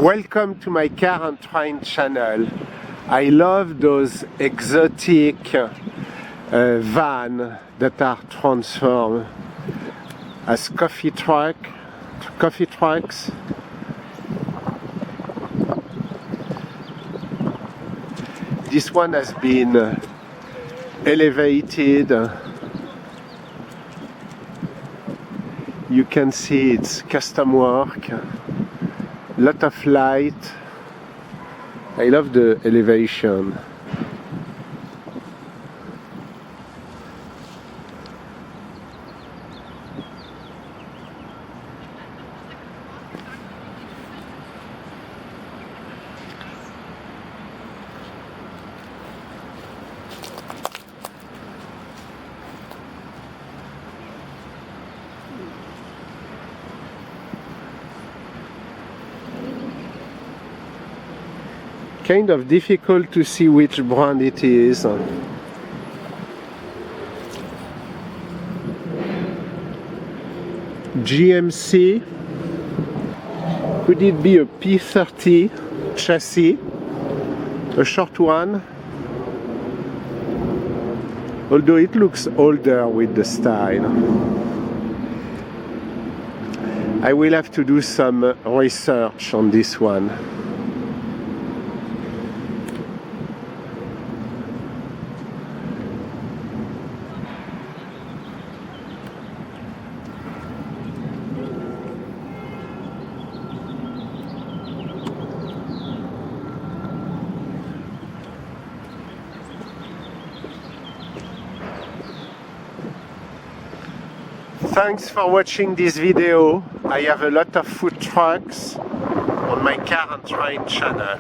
Welcome to my car and train channel. I love those exotic vans that are transformed as coffee trucks. This one has been elevated. You can see it's custom work. Lot of light. I love the elevation. Kind of difficult to see which brand it is. GMC. Could it be a P30 chassis? A short one? Although it looks older with the style. I will have to do some research on this one. Thanks for watching this video. I have a lot of food trucks on my car and train channel.